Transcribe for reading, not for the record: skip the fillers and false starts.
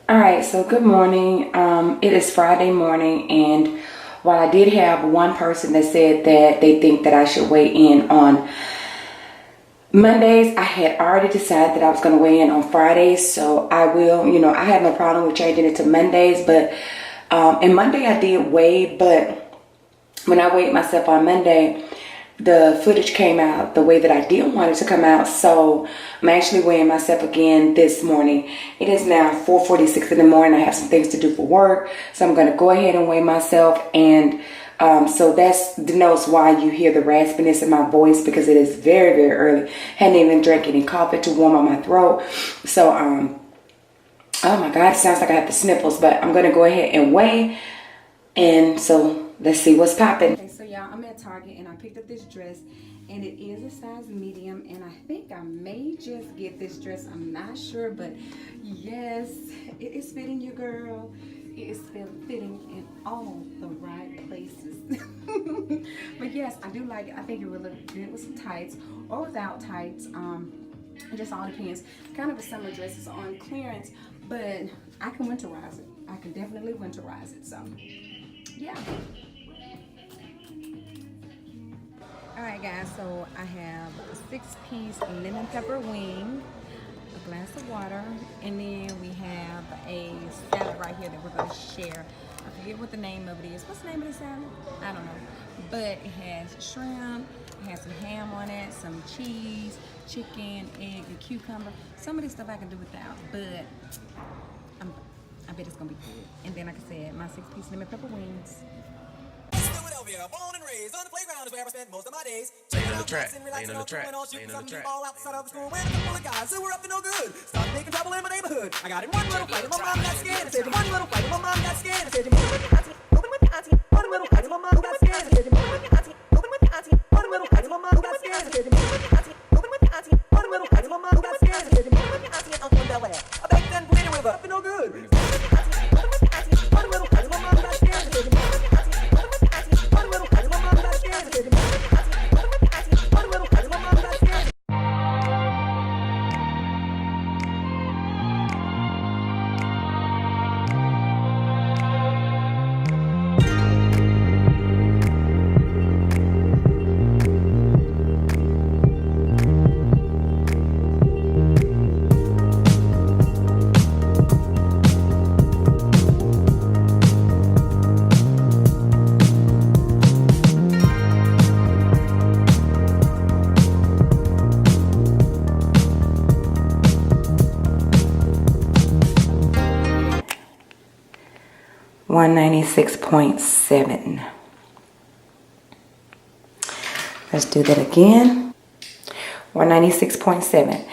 All right, so good morning. It is Friday morning, and while I did have one person that said that they think that I should weigh in on Mondays, I had already decided that I was going to weigh in on Fridays, so I will. I have no problem with changing it to Mondays, but and Monday I did weigh, but when I weighed myself on Monday, the footage came out the way that I didn't want it to come out, so I'm actually weighing myself again this morning. It is now 4:46 in the morning. I have some things to do for work, so I'm going to go ahead and weigh myself, and so that denotes why you hear the raspiness in my voice, because it is very, very early. Hadn't even drank any coffee to warm up my throat, so oh my God, it sounds like I have the sniffles, but I'm going to go ahead and weigh, and so let's see what's popping. Okay, so y'all, I'm at Target and I picked up this dress, and it is a size medium, and I think I may just get this dress. I'm not sure, but yes, it is fitting you, girl. It is fitting in all the right places. But yes, I do like it. I think it would look good with some tights or without tights. It just all depends. Kind of a summer dress is on clearance, but I can winterize it. I can definitely winterize it. So yeah. Alright guys, so I have a 6-piece lemon pepper wing, a glass of water, and then we have a salad right here that we're going to share. I forget what the name of it is. What's the name of the salad? I don't know. But it has shrimp, it has some ham on it, some cheese, chicken, egg, and cucumber. Some of this stuff I can do without, but I bet it's going to be good. And then, like I said, my 6-piece lemon pepper wings. Born and raised on the playground is where I spent most of my days. Ain't on the track. Ain't on the track. Ain't on the track. Ball outside of the school when I'm full of guys who were up to no good. Started making trouble in my neighborhood. I got in one little fight and my mom got scared. I said one little fight and my mom got scared. I said open with your auntie, open with your auntie. One little fight and my mom got scared. I said open with your auntie, open with your auntie. One little fight and my mom got scared. I said open with your auntie, open with your auntie. One little fight and my mom got scared. I said open with your auntie and Uncle in Bel Air. I begged them played with her up to no good. Open with your auntie, open with your auntie. One little fight and my mom got scared. I said open with your auntie, open with your auntie. One little fight and my mom got scared. I said open with your auntie, open with your auntie. One little fight and my mom got scared. $196.7. Let's do that again. 196.7.